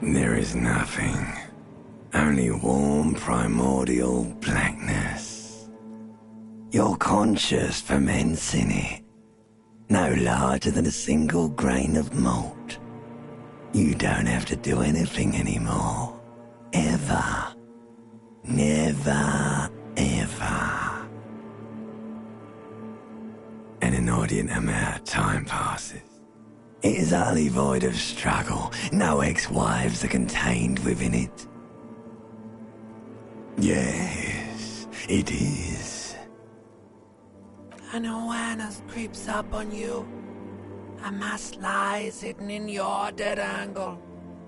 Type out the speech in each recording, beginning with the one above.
There is nothing. Only warm primordial blackness. Your conscious ferments in it. No larger than a single grain of malt. You don't have to do anything anymore. Ever. Never, ever. An inordinate amount of time passes. It is utterly void of struggle. No ex-wives are contained within it. Yes, it is. An awareness creeps up on you. A mass lies hidden in your dead angle,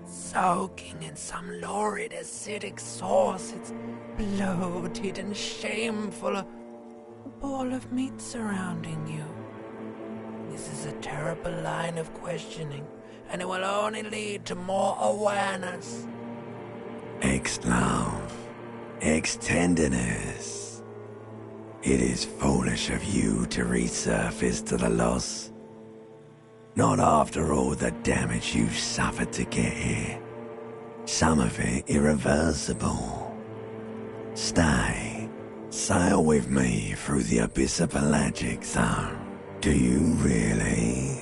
soaking in some lurid acidic sauce. It's bloated and shameful. A ball of meat surrounding you. This is a terrible line of questioning, and it will only lead to more awareness. Ex-love. Ex-tenderness. It is foolish of you to resurface to the loss. Not after all the damage you've suffered to get here. Some of it irreversible. Stay. Sail with me through the abyss of pelagic zone. Do you really?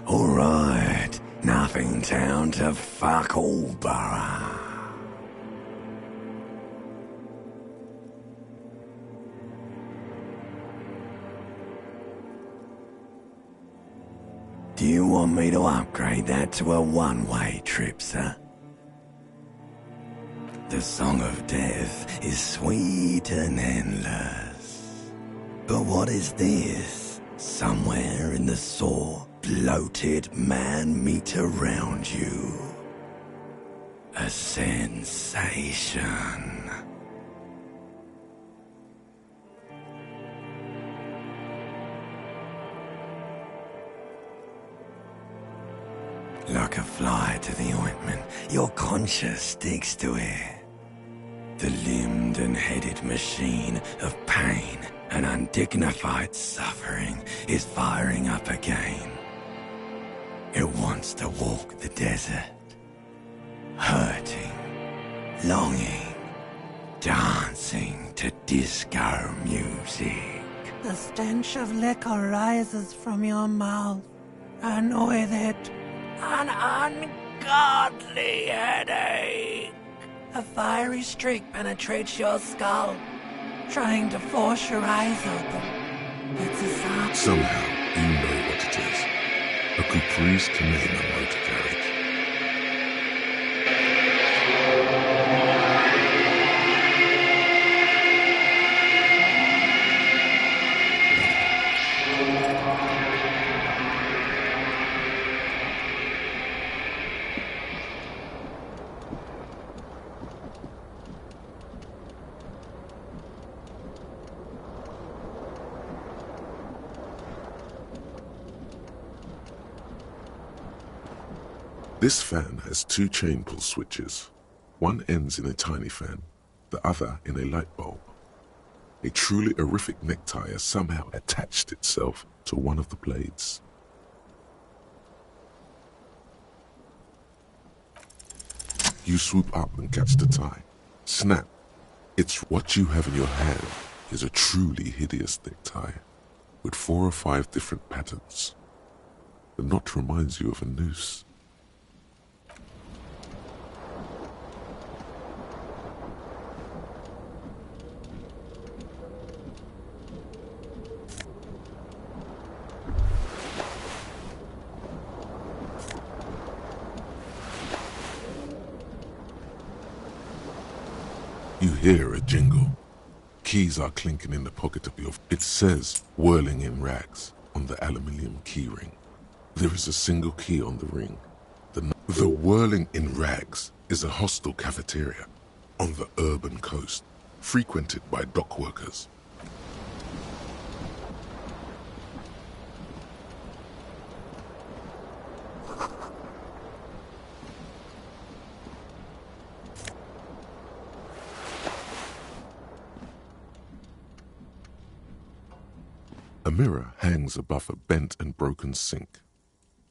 Alright, nothing down to fuck all, borough. Do you want me to upgrade that to a one-way trip, sir? The Song of Death is sweet and endless. But what is this? Somewhere in the sore, bloated man-meat around you. A sensation. Like a fly to the ointment, your conscience sticks to it. The limbed and headed machine of pain and undignified suffering is firing up again. It wants to walk the desert, hurting, longing, dancing to disco music. The stench of liquor rises from your mouth, and with it, an ungodly headache. A fiery streak penetrates your skull, trying to force your eyes open. It's a sound. Somehow, you know what it is. A caprice to name a motor carriage. This fan has two chain pull switches. One ends in a tiny fan, the other in a light bulb. A truly horrific necktie has somehow attached itself to one of the blades. You swoop up and catch the tie. Snap! It's what you have in your hand is a truly hideous necktie, with 4 or 5 different patterns. The knot reminds you of a noose. You hear a jingle. Keys are clinking in the pocket of your... It says, whirling in rags, on the aluminium key ring. There is a single key on the ring. The whirling in rags is a hostel cafeteria on the urban coast, frequented by dock workers. A A mirror hangs above a bent and broken sink.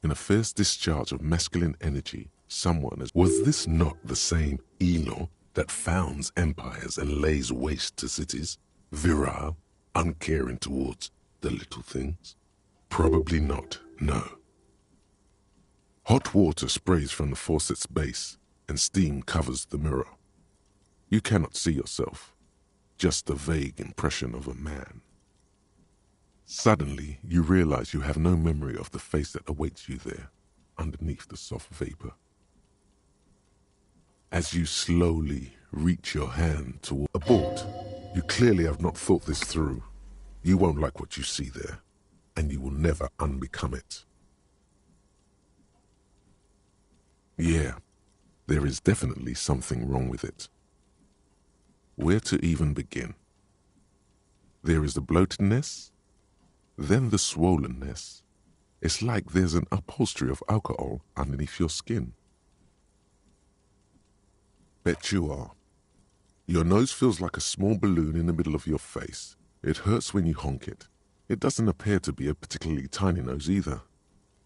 In a fierce discharge of masculine energy, someone is... Was this not the same Elo that founds empires and lays waste to cities? Virile, uncaring towards the little things? Probably not, no. Hot water sprays from the faucet's base, and steam covers the mirror. You cannot see yourself, just a vague impression of a man. Suddenly, you realize you have no memory of the face that awaits you there, underneath the soft vapor. As you slowly reach your hand toward... Abort! You clearly have not thought this through. You won't like what you see there, and you will never unbecome it. Yeah, there is definitely something wrong with it. Where to even begin? There is the bloatedness, then the swollenness. It's like there's an upholstery of alcohol underneath your skin. Bet you are. Your nose feels like a small balloon in the middle of your face. It hurts when you honk it. It doesn't appear to be a particularly tiny nose either.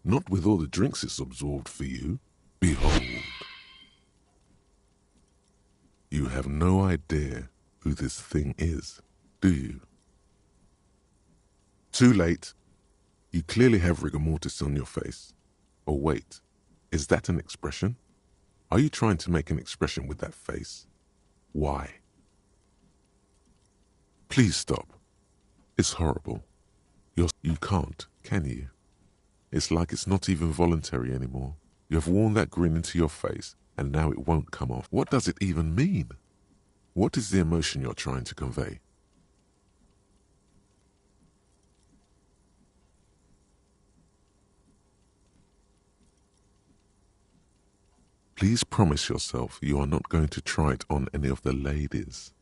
Not with all the drinks it's absorbed for you. Behold. You have no idea who this thing is, do you? Too late. You clearly have rigor mortis on your face. Or wait, is that an expression? Are you trying to make an expression with that face? Why? Please stop. It's horrible. You can't, can you? It's like it's not even voluntary anymore. You have worn that grin into your face, and now it won't come off. What does it even mean? What is the emotion you're trying to convey? Please promise yourself you are not going to try it on any of the ladies,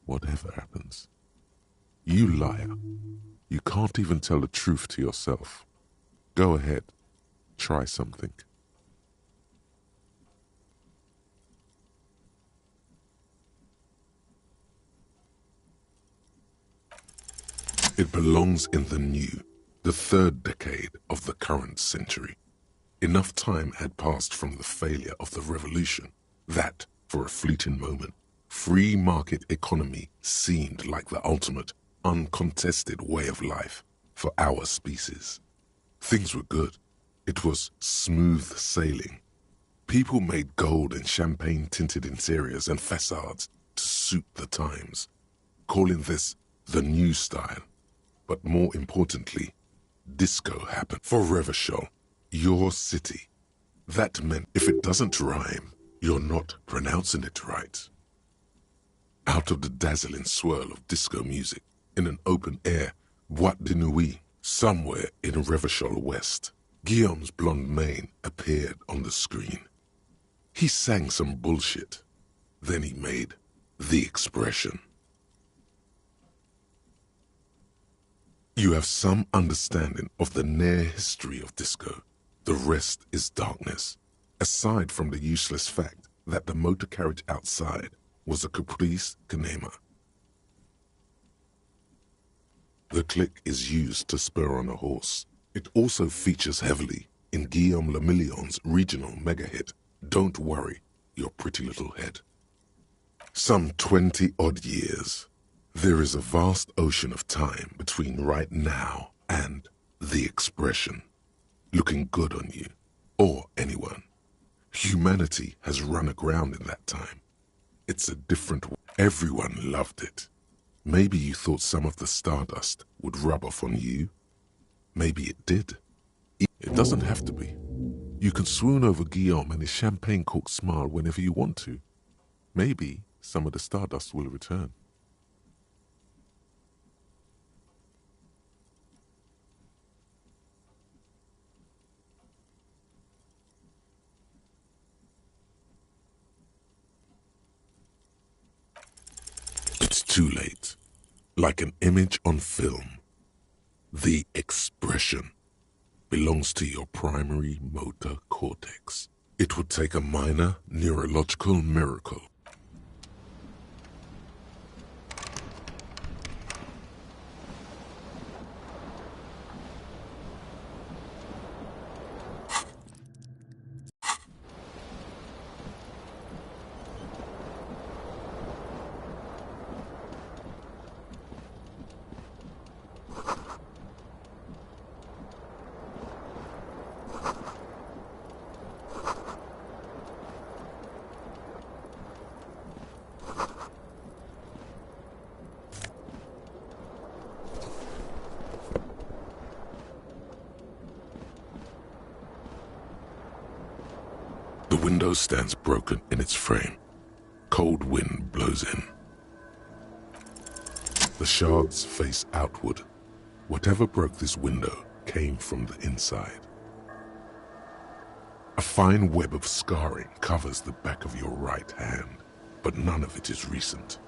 whatever happens. You liar. You can't even tell the truth to yourself. Go ahead. Try something. It belongs in the new, the third decade of the current century. Enough time had passed from the failure of the revolution that, for a fleeting moment, free market economy seemed like the ultimate, uncontested way of life for our species. Things were good. It was smooth sailing. People made gold and champagne-tinted interiors and facades to suit the times, calling this the new style. But more importantly, disco happened for Revachol, your city. That meant if it doesn't rhyme, you're not pronouncing it right. Out of the dazzling swirl of disco music, in an open-air boîte de nuit, somewhere in Revachol West, Guillaume's blonde mane appeared on the screen. He sang some bullshit. Then he made the expression. You have some understanding of the near history of disco. The rest is darkness, aside from the useless fact that the motor carriage outside was a caprice canema. The click is used to spur on a horse. It also features heavily in Guillaume Le Million's regional mega hit, Don't Worry, Your Pretty Little Head. Some 20-odd years. There is a vast ocean of time between right now and the expression. Looking good on you, or anyone. Humanity has run aground in that time. It's a different way. Everyone loved it. Maybe you thought some of the stardust would rub off on you. Maybe it did. It doesn't have to be. You can swoon over Guillaume and his champagne-corked smile whenever you want to. Maybe some of the stardust will return. It's too late. Like an image on film. The expression belongs to your primary motor cortex. It would take a minor neurological miracle. window stands broken in its frame. Cold wind blows in. The shards face outward. Whatever broke this window came from the inside. A fine web of scarring covers the back of your right hand, but none of it is recent.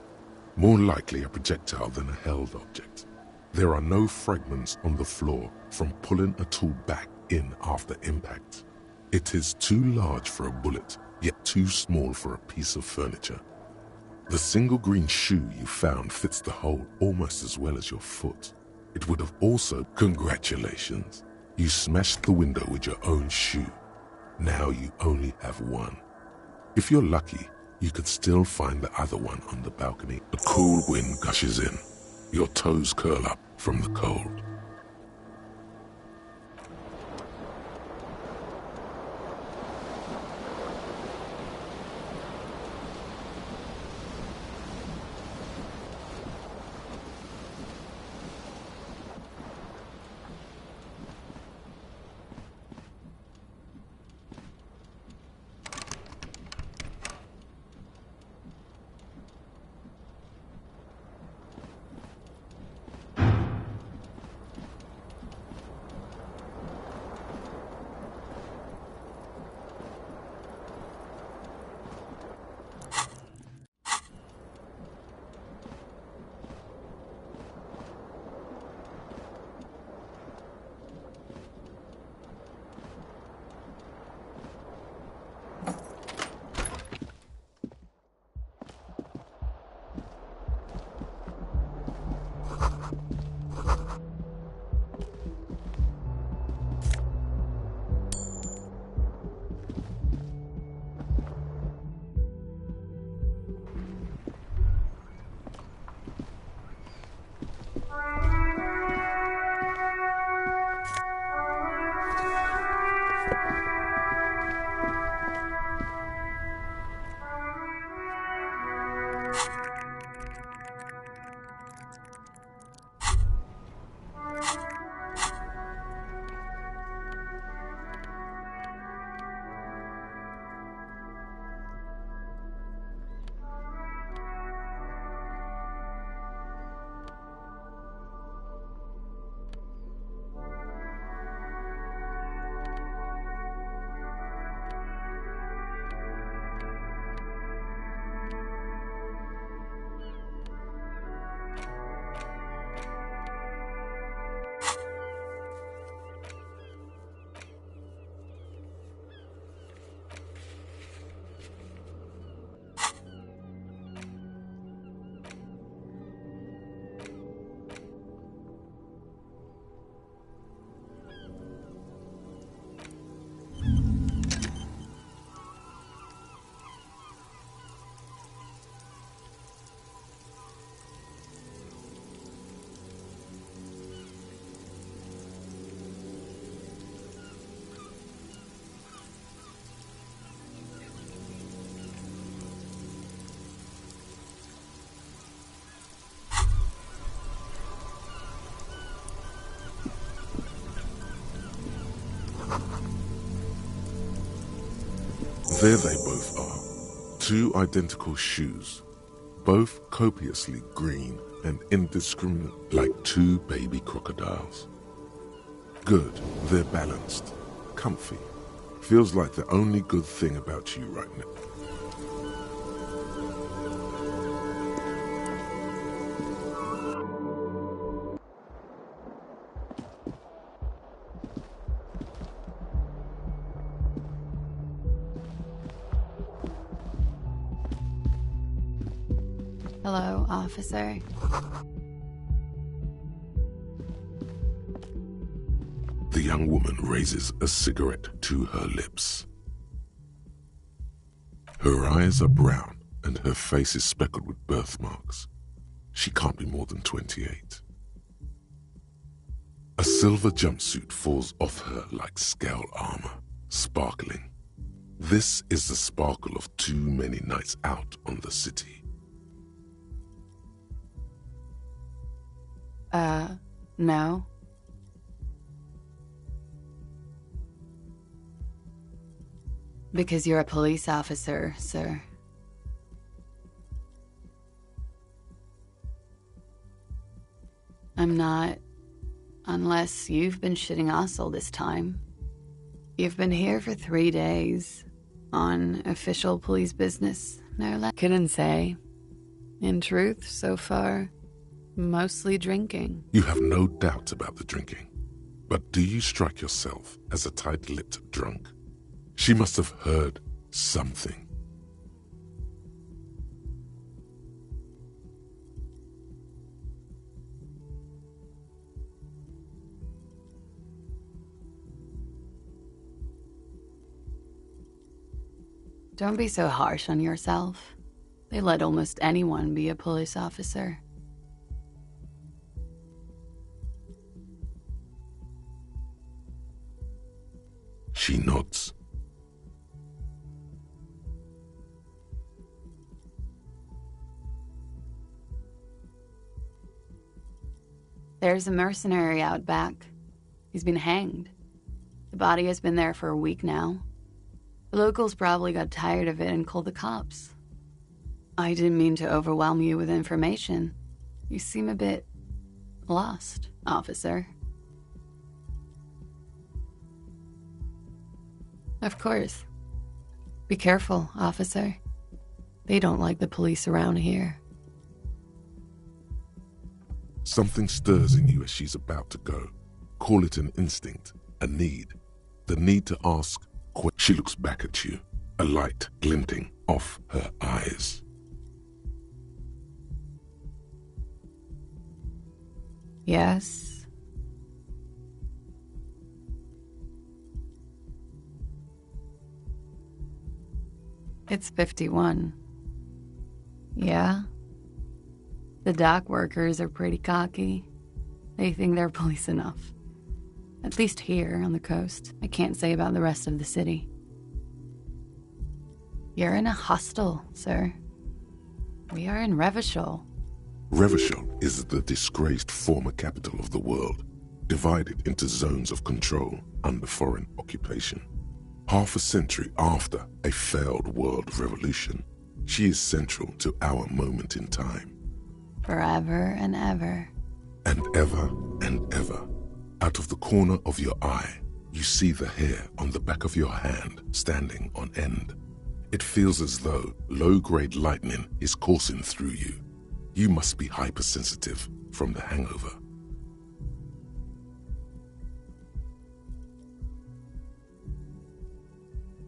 More likely a projectile than a held object. There are no fragments on the floor from pulling a tool back in after impact. It is too large for a bullet, yet too small for a piece of furniture. The single green shoe you found fits the hole almost as well as your foot. It would have also... Congratulations. You smashed the window with your own shoe. Now you only have one. If you're lucky, you could still find the other one on the balcony. A cool wind gushes in. Your toes curl up from the cold. There they both are. Two identical shoes, both copiously green and indiscriminate like two baby crocodiles. Good, they're balanced, comfy. Feels like the only good thing about you right now. Hello, officer. The young woman raises a cigarette to her lips. Her eyes are brown and her face is speckled with birthmarks. She can't be more than 28. A silver jumpsuit falls off her like scale armor, sparkling. This is the sparkle of too many nights out on the city. No. Because you're a police officer, sir. I'm not, unless you've been shitting us all this time. You've been here for 3 days, on official police business, no less. Couldn't say. In truth, so far, mostly drinking. You have no doubt about the drinking. But do you strike yourself as a tight-lipped drunk? She must have heard something. Don't be so harsh on yourself. They let almost anyone be a police officer. She nods. There's a mercenary out back. He's been hanged. The body has been there for a week now. The locals probably got tired of it and called the cops. I didn't mean to overwhelm you with information. You seem a bit lost, officer. Of course. Be careful, officer. They don't like the police around here. Something stirs in you as she's about to go. Call it an instinct, a need. The need to ask. She looks back at you, a light glinting off her eyes. Yes. It's 51. Yeah? The dock workers are pretty cocky. They think they're police enough. At least here on the coast. I can't say about the rest of the city. You're in a hostel, sir. We are in Revachol. Revachol is the disgraced former capital of the world, divided into zones of control under foreign occupation. Half a century after a failed world revolution, she is central to our moment in time. Forever and ever. And ever and ever. Out of the corner of your eye, you see the hair on the back of your hand standing on end. It feels as though low-grade lightning is coursing through you. You must be hypersensitive from the hangover.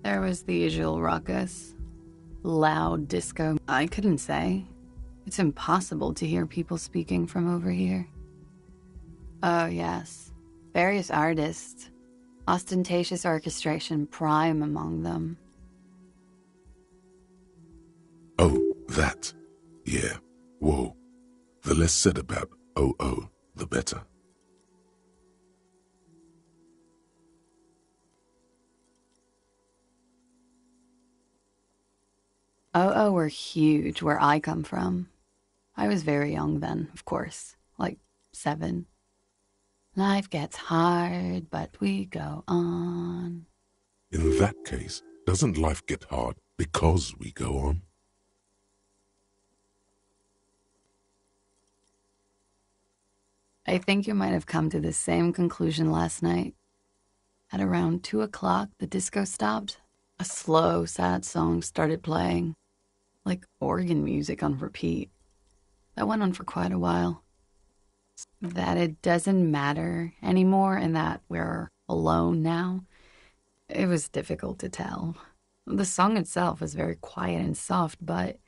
There was the usual ruckus. Loud disco. I couldn't say. It's impossible to hear people speaking from over here. Oh, yes. Various artists. Ostentatious orchestration prime among them. Oh, that. Yeah. Whoa. The less said about OO, the better. OO were huge where I come from. I was very young then, of course. Like 7. Life gets hard, but we go on. In that case, doesn't life get hard because we go on? I think you might have come to the same conclusion last night. At around 2 o'clock, the disco stopped. A slow, sad song started playing, like organ music on repeat. That went on for quite a while. That it doesn't matter anymore and that we're alone now, it was difficult to tell. The song itself was very quiet and soft, but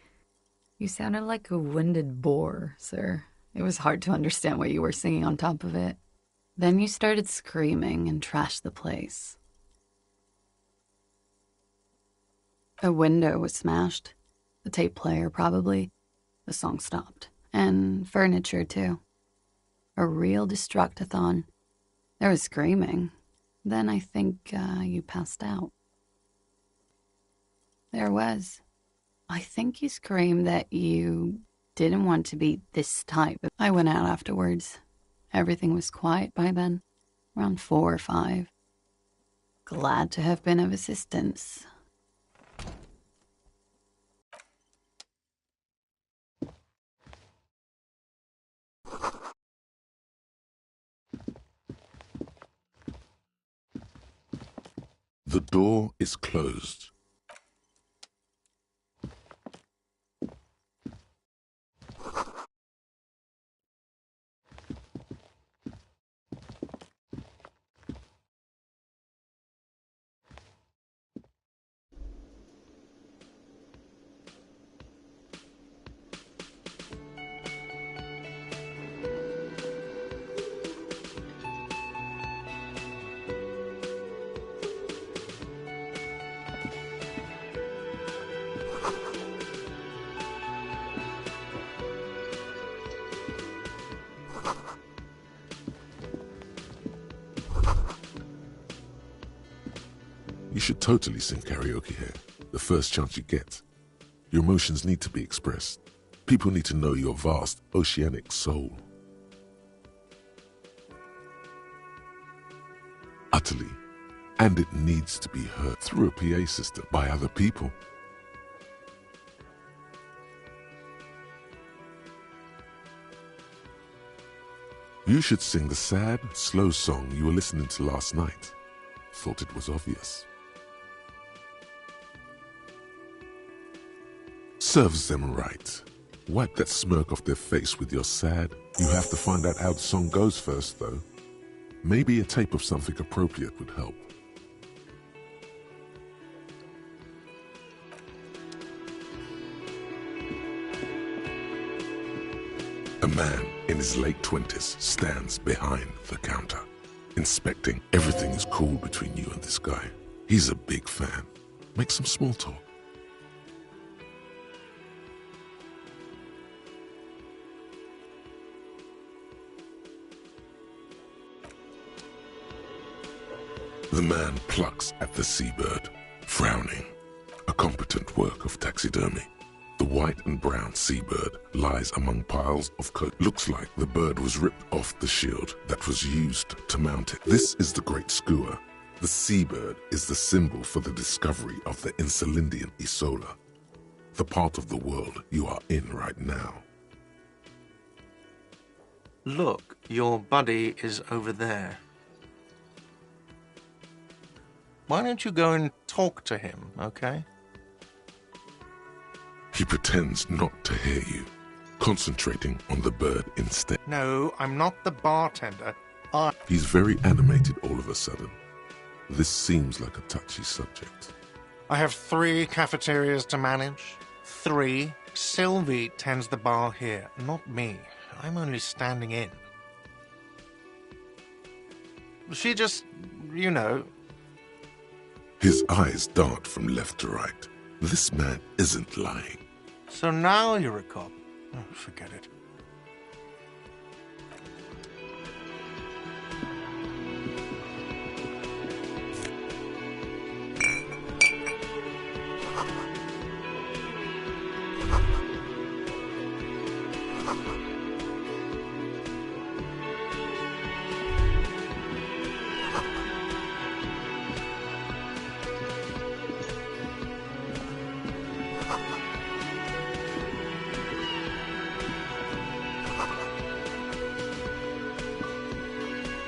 you sounded like a winded boar, sir. It was hard to understand what you were singing on top of it. Then you started screaming and trashed the place. A window was smashed. The tape player, probably. The song stopped. And furniture, too. A real destructathon. There was screaming. Then I think you passed out. There was. I think you screamed that you didn't want to be this type. I went out afterwards. Everything was quiet by then. Around 4 or 5. Glad to have been of assistance. The door is closed. You should totally sing karaoke here, the first chance you get. Your emotions need to be expressed. People need to know your vast, oceanic soul. Utterly. And it needs to be heard through a PA system by other people. You should sing the sad, slow song you were listening to last night. Thought it was obvious. Serves them right. Wipe that smirk off their face with your sad. You have to find out how the song goes first, though. Maybe a tape of something appropriate would help. A man in his late 20s stands behind the counter, inspecting. Everything is cool between you and this guy. He's a big fan. Make some small talk. The man plucks at the seabird, frowning. A competent work of taxidermy. The white and brown seabird lies among piles of coat. Looks like the bird was ripped off the shield that was used to mount it. This is the great skua. The seabird is the symbol for the discovery of the Insulindian Isola, the part of the world you are in right now. Look, your buddy is over there. Why don't you go and talk to him, okay? He pretends not to hear you, concentrating on the bird instead. No, I'm not the bartender. He's very animated all of a sudden. This seems like a touchy subject. I have 3 cafeterias to manage. 3. Sylvie tends the bar here, not me. I'm only standing in. She just, you know... His eyes dart from left to right. This man isn't lying. So now you're a cop. Oh, forget it.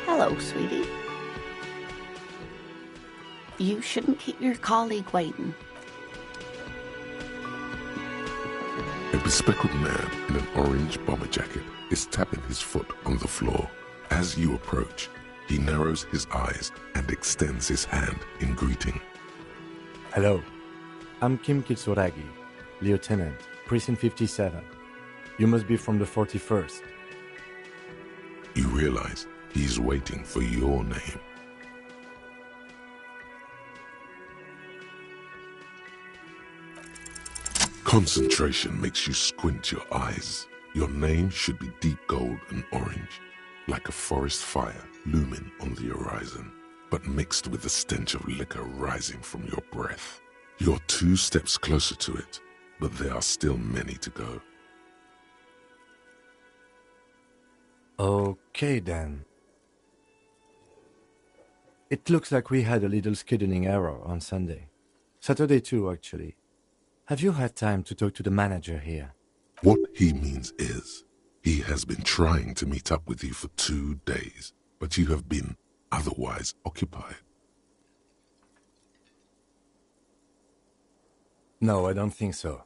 Hello, sweetie. You shouldn't keep your colleague waiting. A bespectacled man in an orange bomber jacket is tapping his foot on the floor. As you approach, he narrows his eyes and extends his hand in greeting. Hello, I'm Kim Kitsuragi, Lieutenant, Precinct 57. You must be from the 41st. You realize he's waiting for your name. Concentration makes you squint your eyes. Your name should be deep gold and orange, like a forest fire looming on the horizon, but mixed with the stench of liquor rising from your breath. You're 2 steps closer to it, but there are still many to go. Okay then. It looks like we had a little scheduling error on Sunday. Saturday too, actually. Have you had time to talk to the manager here? What he means is, he has been trying to meet up with you for 2 days, but you have been otherwise occupied. No, I don't think so.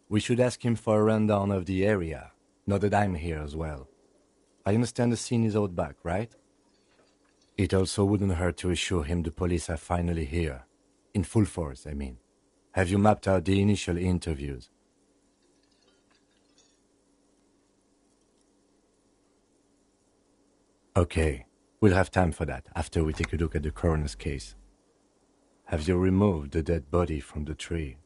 We should ask him for a rundown of the area, now that I'm here as well. I understand the scene is out back, right? It also wouldn't hurt to assure him the police are finally here. In full force, I mean. Have you mapped out the initial interviews? Okay, we'll have time for that after we take a look at the coroner's case. Have you removed the dead body from the tree?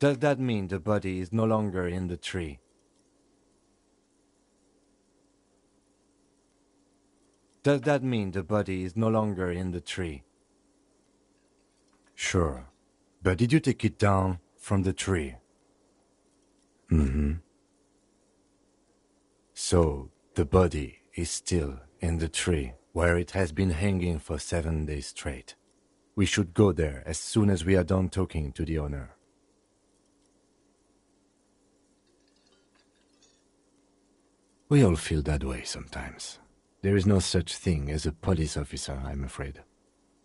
Does that mean the body is no longer in the tree? Does that mean the body is no longer in the tree? Sure. But did you take it down from the tree? Mm-hmm. So, the body is still in the tree, where it has been hanging for 7 days straight. We should go there as soon as we are done talking to the owner. We all feel that way sometimes. There is no such thing as a police officer, I'm afraid.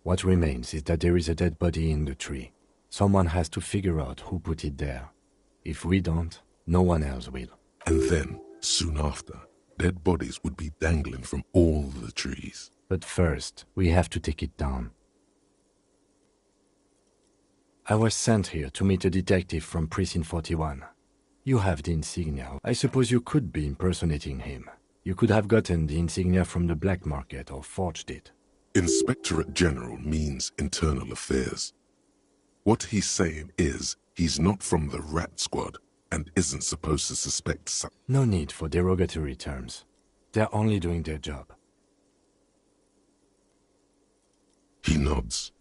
What remains is that there is a dead body in the tree. Someone has to figure out who put it there. If we don't, no one else will. And then, soon after, dead bodies would be dangling from all the trees. But first, we have to take it down. I was sent here to meet a detective from Precinct 41. You have the insignia. I suppose you could be impersonating him. You could have gotten the insignia from the black market or forged it. Inspectorate General means internal affairs. What he's saying is he's not from the rat squad and isn't supposed to suspect some. No need for derogatory terms. They're only doing their job. He nods.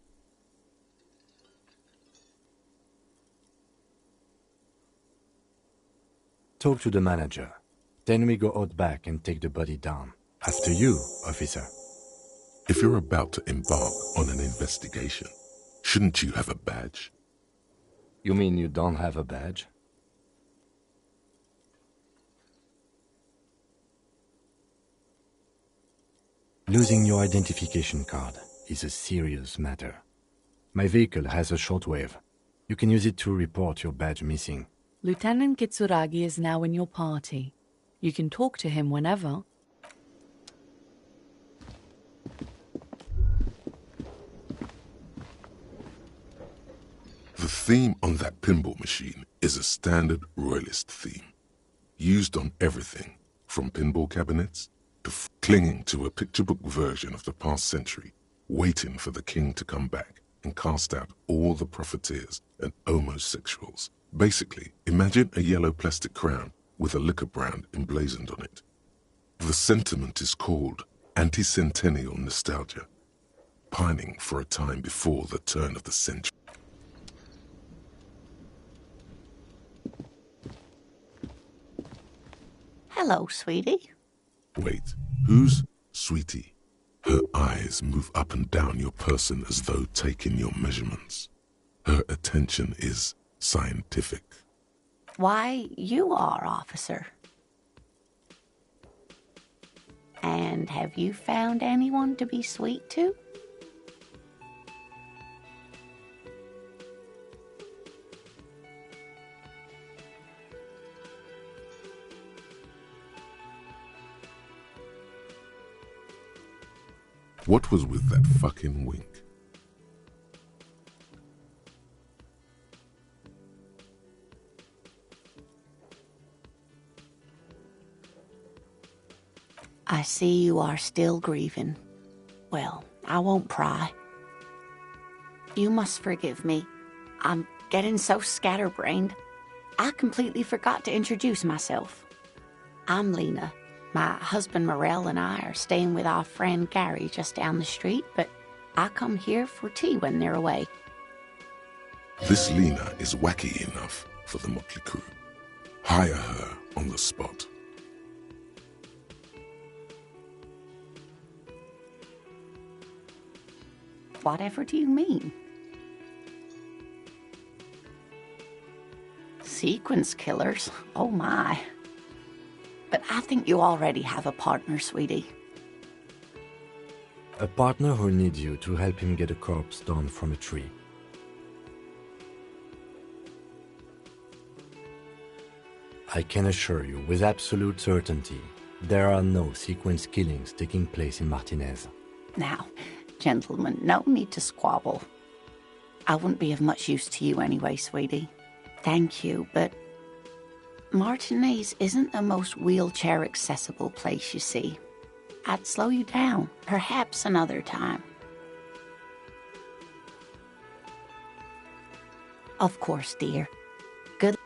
Talk to the manager. Then we go out back and take the body down. After you, officer. If you're about to embark on an investigation, shouldn't you have a badge? You mean you don't have a badge? Losing your identification card is a serious matter. My vehicle has a shortwave. You can use it to report your badge missing. Lieutenant Kitsuragi is now in your party. You can talk to him whenever. The theme on that pinball machine is a standard royalist theme, used on everything from pinball cabinets to clinging to a picture book version of the past century, waiting for the king to come back and cast out all the profiteers and homosexuals. Basically, imagine a yellow plastic crown with a liquor brand emblazoned on it. The sentiment is called anti-centennial nostalgia, pining for a time before the turn of the century. Hello, sweetie. Wait, who's Sweetie? Her eyes move up and down your person as though taking your measurements. Her attention is scientific. Why, you are, officer. And have you found anyone to be sweet to? What was with that fucking wink? I see you are still grieving. Well, I won't pry. You must forgive me. I'm getting so scatterbrained. I completely forgot to introduce myself. I'm Lena. My husband Morel and I are staying with our friend Gary just down the street, but I come here for tea when they're away. This Lena is wacky enough for the motley crew. Hire her on the spot. Whatever do you mean? Sequence killers? Oh my. But I think you already have a partner, sweetie. A partner who needs you to help him get a corpse down from a tree. I can assure you with absolute certainty, there are no sequence killings taking place in Martinez. Now, gentlemen, no need to squabble. I wouldn't be of much use to you anyway, sweetie. Thank you, but Martinez isn't the most wheelchair-accessible place, you see. I'd slow you down, perhaps another time. Of course, dear. Good.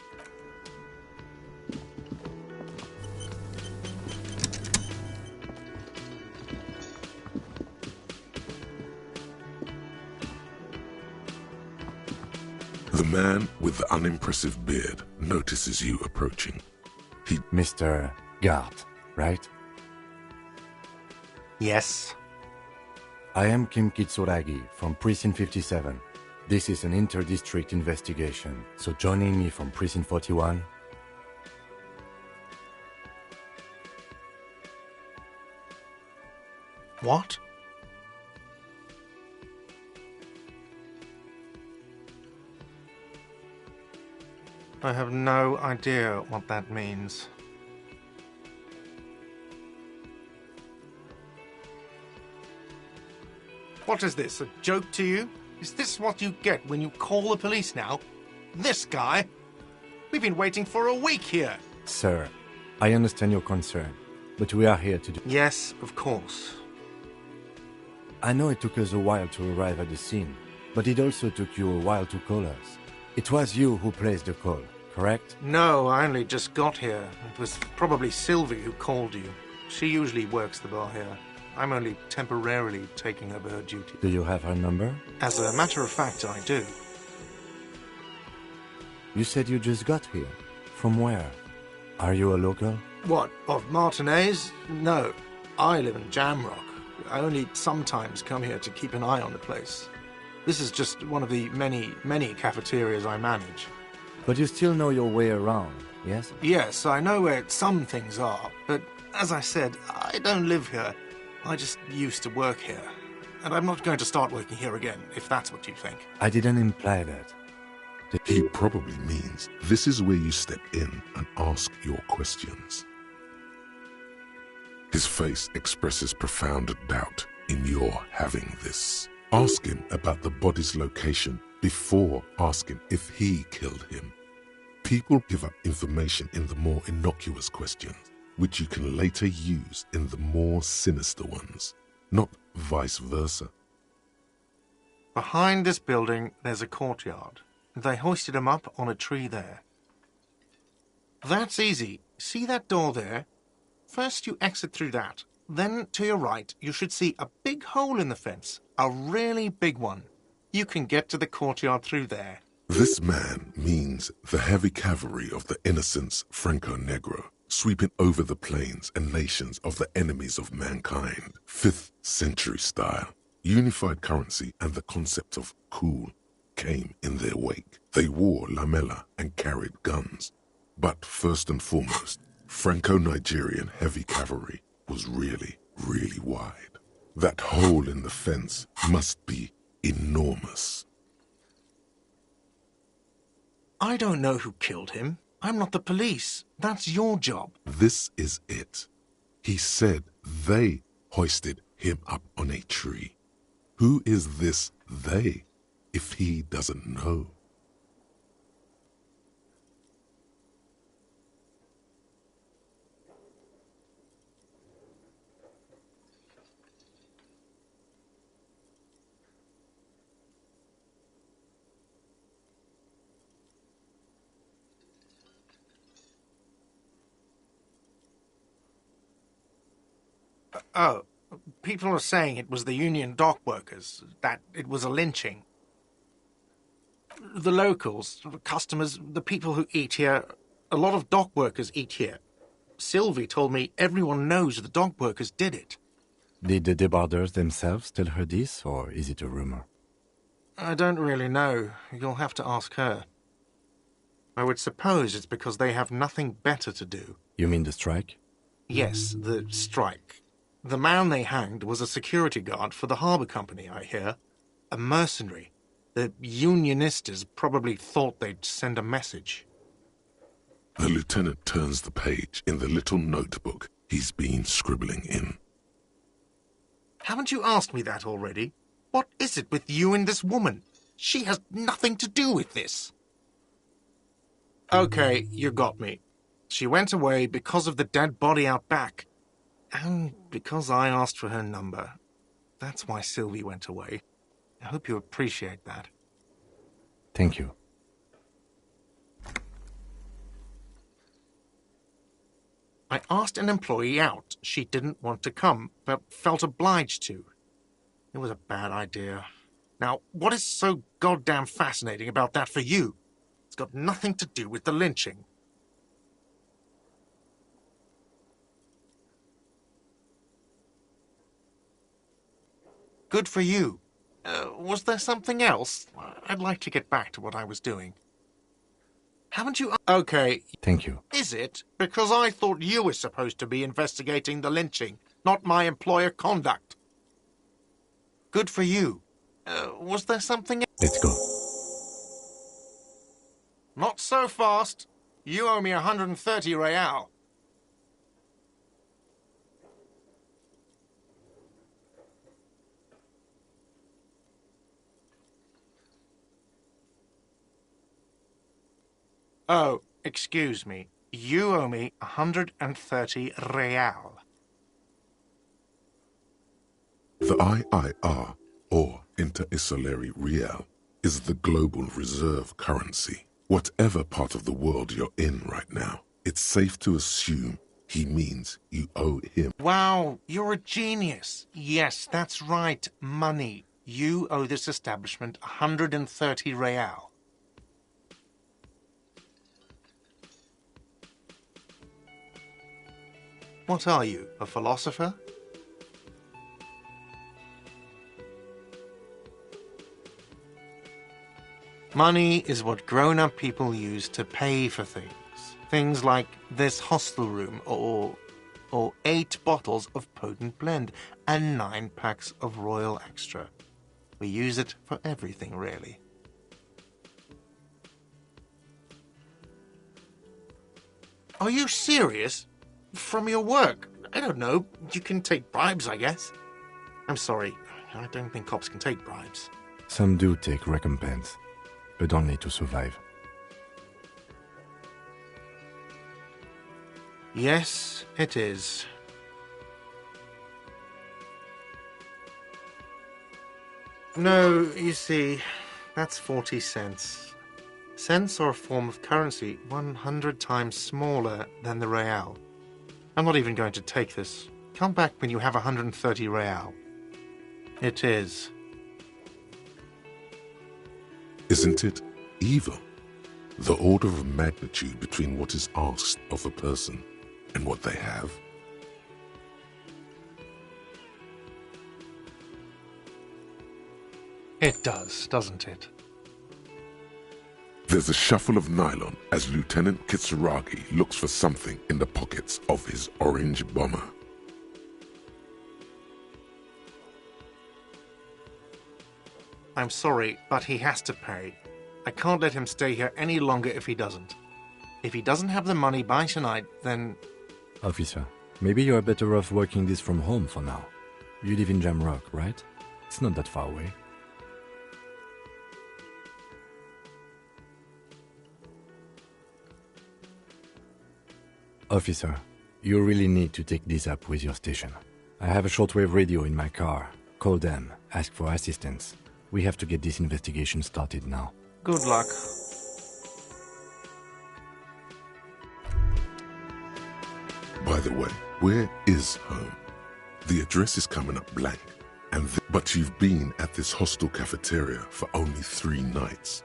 The man with the unimpressive beard notices you approaching. Mr. Gart, right? Yes. I am Kim Kitsuragi from Precinct 57. This is an inter-district investigation, so joining me from Precinct 41... What? I have no idea what that means. What is this, a joke to you? Is this what you get when you call the police now? This guy? We've been waiting for a week here. Sir, I understand your concern, but we are here to do... Yes, of course. I know it took us a while to arrive at the scene, but it also took you a while to call us. It was you who placed the call, correct? No, I only just got here. It was probably Sylvie who called you. She usually works the bar here. I'm only temporarily taking over her duty. Do you have her number? As a matter of fact, I do. You said you just got here. From where? Are you a local? What, of Martinez? No, I live in Jamrock. I only sometimes come here to keep an eye on the place. This is just one of the many cafeterias I manage. But you still know your way around, yes? Yes, I know where some things are, but as I said, I don't live here. I just used to work here. And I'm not going to start working here again, if that's what you think. I didn't imply that. He probably means this is where you step in and ask your questions. His face expresses profound doubt in your having this. Ask him about the body's location before asking if he killed him. People give up information in the more innocuous questions, which you can later use in the more sinister ones, not vice versa. Behind this building, there's a courtyard. They hoisted him up on a tree there. That's easy. See that door there? First you exit through that. Then, to your right, you should see a big hole in the fence. A really big one. You can get to the courtyard through there. This man means the heavy cavalry of the innocents Franco Negro, sweeping over the plains and nations of the enemies of mankind. 5th century style. Unified currency and the concept of cool came in their wake. They wore lamella and carried guns. But first and foremost, Franco-Nigerian heavy cavalry was really wide. That hole in the fence must be enormous. I don't know who killed him. I'm not the police. That's your job. This is it. He said they hoisted him up on a tree. Who is this they, if he doesn't know? Oh, people are saying it was the union dock workers, that it was a lynching. The locals, the customers, the people who eat here, a lot of dock workers eat here. Sylvie told me everyone knows the dock workers did it. Did the debarders themselves tell her this, or is it a rumor? I don't really know. You'll have to ask her. I would suppose it's because they have nothing better to do. You mean the strike? Yes, the strike. The man they hanged was a security guard for the harbour company, I hear. A mercenary. The unionistas probably thought they'd send a message. The lieutenant turns the page in the little notebook he's been scribbling in. Haven't you asked me that already? What is it with you and this woman? She has nothing to do with this. Okay, you got me. She went away because of the dead body out back. And because I asked for her number. That's why Sylvie went away. I hope you appreciate that. Thank you. I asked an employee out. She didn't want to come, but felt obliged to. It was a bad idea. Now, what is so goddamn fascinating about that for you? It's got nothing to do with the lynching. Good for you. Was there something else? I'd like to get back to what I was doing. Haven't you... Okay. Thank you. Is it? Because I thought you were supposed to be investigating the lynching, not my employer conduct. Good for you. Was there something... Let's go. Not so fast. You owe me 130 real. Oh, excuse me. You owe me 130 real. The IIR, or Inter-Isolary Real, is the global reserve currency. Whatever part of the world you're in right now, it's safe to assume he means you owe him. Wow, you're a genius. Yes, that's right, money. You owe this establishment 130 real. What are you, a philosopher? Money is what grown-up people use to pay for things. Things like this hostel room, or 8 bottles of potent blend, and 9 packs of Royal Extra. We use it for everything, really. Are you serious? From your work? I don't know. You can take bribes, I guess. I'm sorry. I don't think cops can take bribes. Some do take recompense, but only to survive. Yes, it is. No, you see, that's 40 cents. Cents are a form of currency 100 times smaller than the real. I'm not even going to take this. Come back when you have 130 real. It is. Isn't it evil? The order of magnitude between what is asked of a person and what they have. It does, doesn't it? There's a shuffle of nylon as Lieutenant Kitsuragi looks for something in the pockets of his orange bomber. I'm sorry, but he has to pay. I can't let him stay here any longer if he doesn't. If he doesn't have the money by tonight, then... Officer, maybe you're better off working this from home for now. You live in Jamrock, right? It's not that far away. Officer, you really need to take this up with your station. I have a shortwave radio in my car. Call them, ask for assistance. We have to get this investigation started now. Good luck. By the way, where is home? The address is coming up blank, but you've been at this hostel cafeteria for only 3 nights.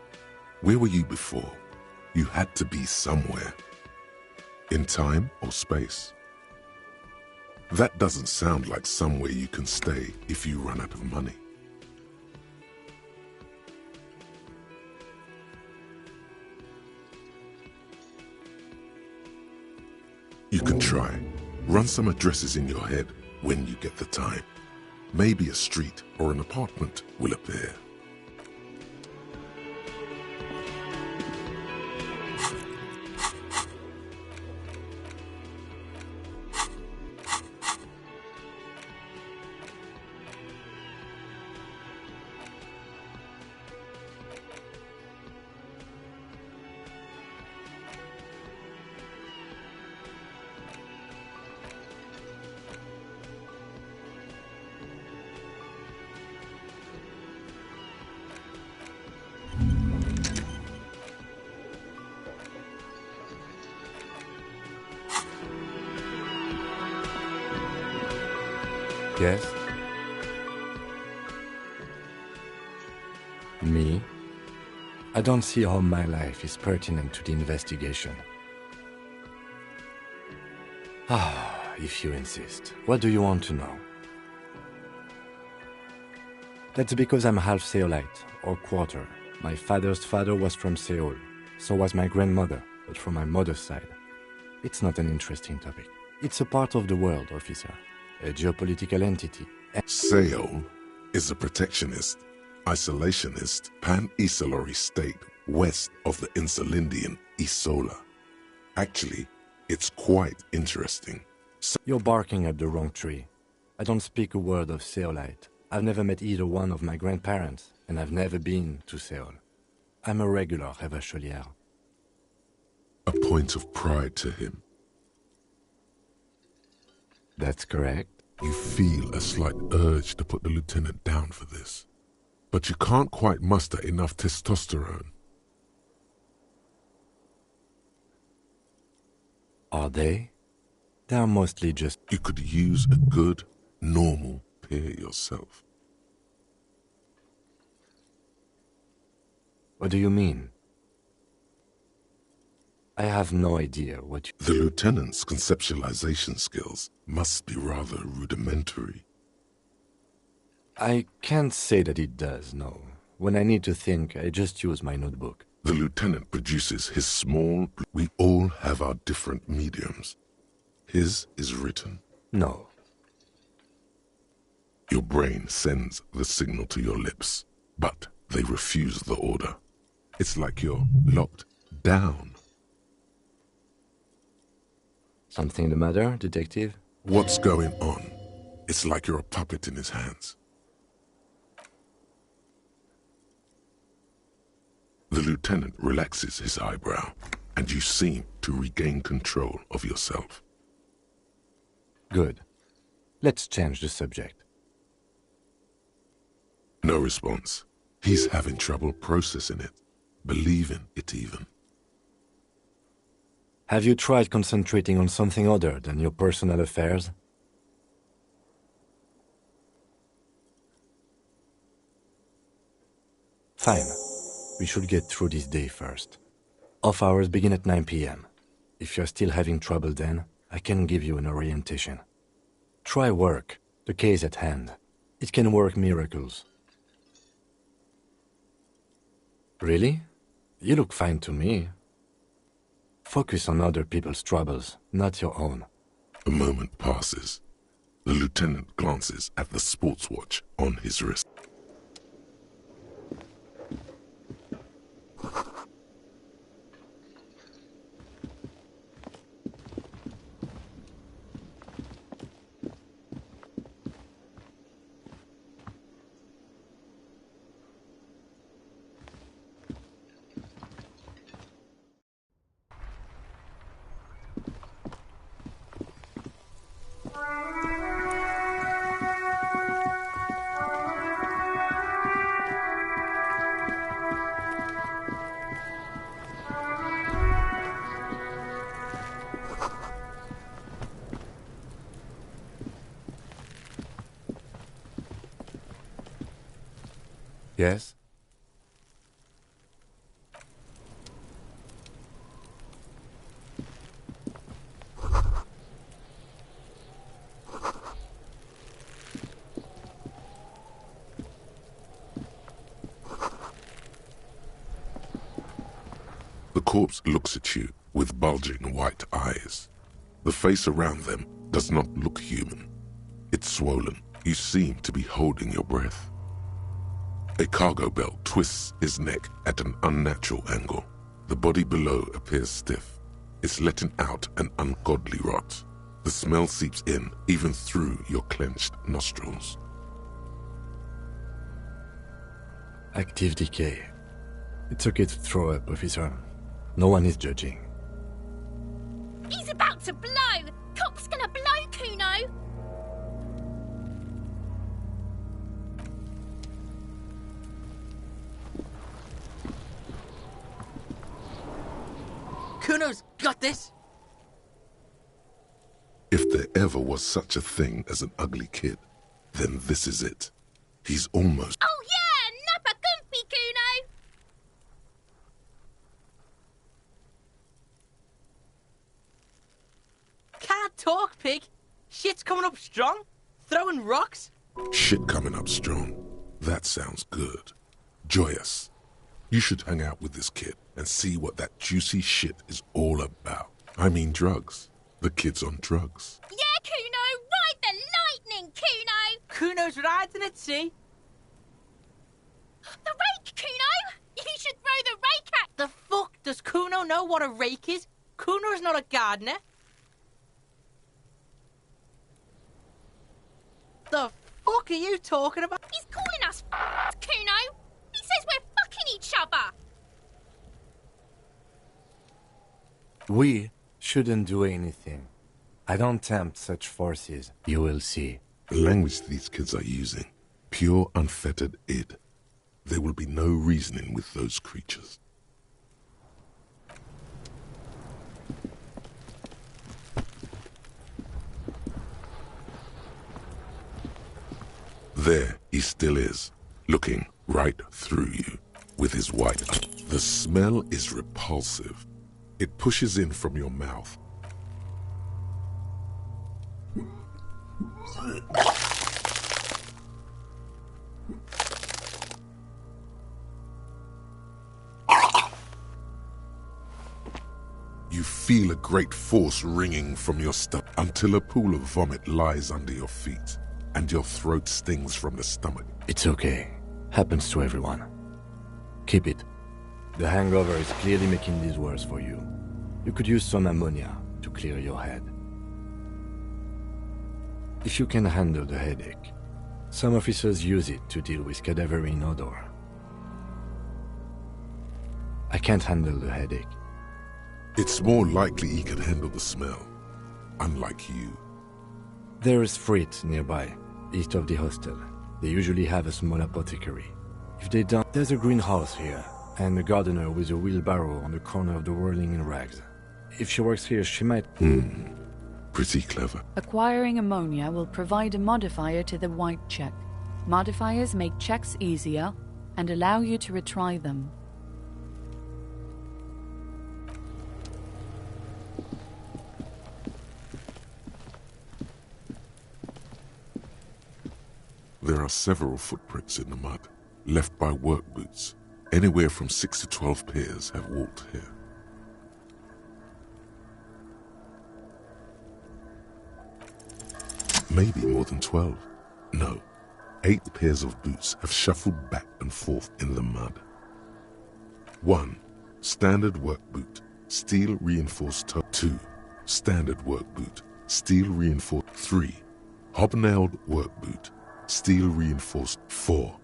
Where were you before? You had to be somewhere. In time or space? That doesn't sound like somewhere you can stay if you run out of money. You can try, Run some addresses in your head when you get the time. Maybe a street or an apartment will appear. Yes? Me? I don't see how my life is pertinent to the investigation. Ah, if you insist. What do you want to know? That's because I'm half Seolite, or quarter. My father's father was from Seoul. So was my grandmother, but from my mother's side. It's not an interesting topic. It's a part of the world, officer. A geopolitical entity. Seoul is a protectionist, isolationist, pan-Isolari state west of the Insulindian Isola. Actually, it's quite interesting. You're barking at the wrong tree. I don't speak a word of Seolite. I've never met either one of my grandparents, and I've never been to Seoul. I'm a regular Revacholière. A point of pride to him. That's correct. You feel a slight urge to put the lieutenant down for this, but you can't quite muster enough testosterone. Are they? They're mostly just... You could use a good, normal peer yourself. What do you mean? I have no idea what you... The lieutenant's conceptualization skills must be rather rudimentary. I can't say that it does, no. When I need to think, I just use my notebook. The lieutenant produces his small... We all have our different mediums. His is written. No. Your brain sends the signal to your lips, but they refuse the order. It's like you're locked down. Something the matter, detective? What's going on? It's like you're a puppet in his hands. The lieutenant relaxes his eyebrow, and you seem to regain control of yourself. Good. Let's change the subject. No response. He's having trouble processing it, believing it even. Have you tried concentrating on something other than your personal affairs? Fine. We should get through this day first. Off hours begin at 9 p.m. If you're still having trouble then, I can give you an orientation. Try work, the case at hand. It can work miracles. Really? You look fine to me. Focus on other people's troubles, not your own. A moment passes. The lieutenant glances at the sports watch on his wrist. Yes? The corpse looks at you with bulging white eyes. The face around them does not look human. It's swollen. You seem to be holding your breath. A cargo belt twists his neck at an unnatural angle. The body below appears stiff. It's letting out an ungodly rot. The smell seeps in, even through your clenched nostrils. Active decay. It's okay to throw up, officer. No one is judging. He's about to blow! Cock's gonna blow, Kuno! Kuno's got this! If there ever was such a thing as an ugly kid, then this is it. He's almost... Oh yeah! Nappa Goofy, Kuno! Can't talk, pig! Shit's coming up strong? Throwing rocks? Shit coming up strong. That sounds good. Joyous. You should hang out with this kid and see what that juicy shit is all about. I mean drugs. The kid's on drugs. Yeah, Kuno! Ride the lightning, Kuno! Kuno's riding it, see? The rake, Kuno! You should throw the rake at... The fuck? Does Kuno know what a rake is? Kuno's not a gardener. The fuck are you talking about? He's calling us Kuno! He says we're fucking each other! We shouldn't do anything. I don't tempt such forces. You will see. The language these kids are using, pure unfettered id. There will be no reasoning with those creatures. There he still is, looking right through you with his white eye. The smell is repulsive. It pushes in from your mouth. You feel a great force ringing from your stomach until a pool of vomit lies under your feet and your throat stings from the stomach. It's okay. Happens to everyone. Keep it. The hangover is clearly making this worse for you. You could use some ammonia to clear your head. If you can handle the headache, some officers use it to deal with cadaverine odor. I can't handle the headache. It's more likely he can handle the smell, unlike you. There is Frit nearby, east of the hostel. They usually have a small apothecary. If they don't, there's a greenhouse here, and a gardener with a wheelbarrow on the corner of the whirling in rags. If she works here, she might... Pretty clever. Acquiring ammonia will provide a modifier to the white check. Modifiers make checks easier and allow you to retry them. There are several footprints in the mud, left by work boots. Anywhere from 6 to 12 pairs have walked here. Maybe more than 12. No, 8 pairs of boots have shuffled back and forth in the mud. 1. Standard work boot, steel reinforced toe. 2. Standard work boot, steel reinforced. 3. Hobnailed work boot, steel reinforced. 4.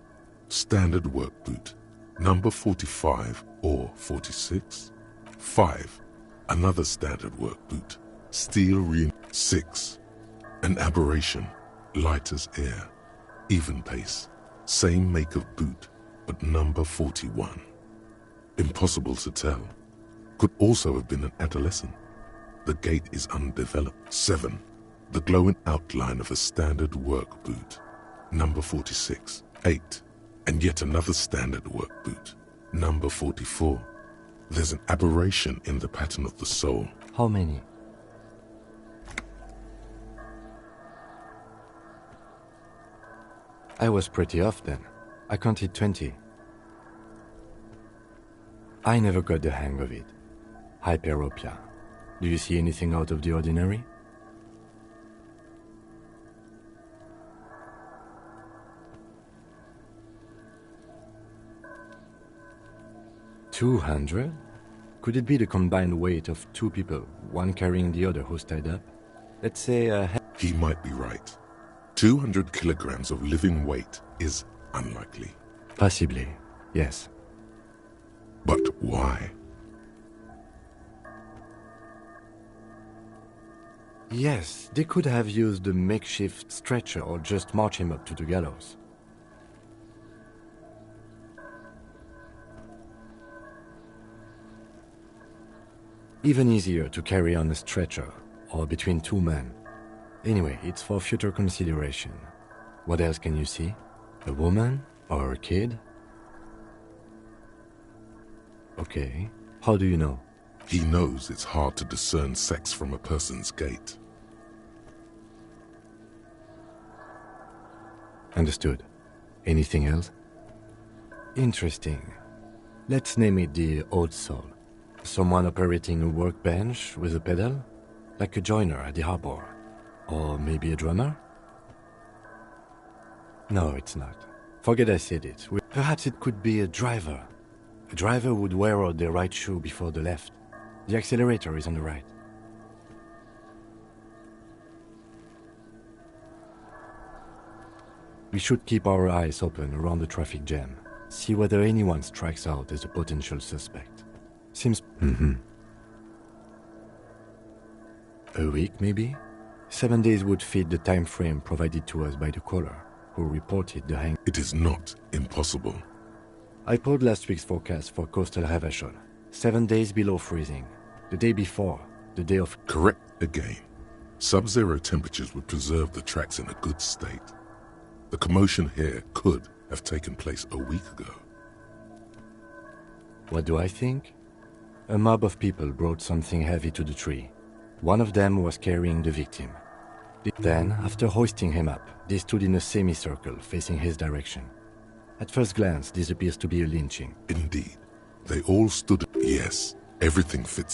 Standard work boot, number 45 or 46. 5. Another standard work boot, steel reinforced. 6. An aberration, light as air, even pace, same make of boot, but number 41. Impossible to tell. Could also have been an adolescent. The gait is undeveloped. 7. The glowing outline of a standard work boot, number 46. 8. And yet another standard work boot, number 44. There's an aberration in the pattern of the sole. How many? I was pretty off then. I counted 20. I never got the hang of it. Hyperopia. Do you see anything out of the ordinary? 200? Could it be the combined weight of two people, one carrying the other who's tied up? Let's say He might be right. 200 kilograms of living weight is unlikely. Possibly, yes. But why? Yes, they could have used a makeshift stretcher or just march him up to the gallows. Even easier to carry on a stretcher, or between two men. Anyway, it's for future consideration. What else can you see? A woman? Or a kid? Okay. How do you know? He knows it's hard to discern sex from a person's gait. Understood. Anything else? Interesting. Let's name it the old soul. Someone operating a workbench with a pedal? Like a joiner at the harbor. Or maybe a drummer? No, it's not. Forget I said it. Perhaps it could be a driver. A driver would wear out the right shoe before the left. The accelerator is on the right. We should keep our eyes open around the traffic jam. See whether anyone strikes out as a potential suspect. Seems... A week, maybe? 7 days would fit the time frame provided to us by the caller, who reported the hang... It is not impossible. I pulled last week's forecast for coastal Havashol. 7 days below freezing. The day before, the day of... Correct again. Sub-zero temperatures would preserve the tracks in a good state. The commotion here could have taken place a week ago. What do I think? A mob of people brought something heavy to the tree. One of them was carrying the victim. Then, after hoisting him up, they stood in a semicircle facing his direction. At first glance, this appears to be a lynching. Indeed. They all stood... Yes, everything fits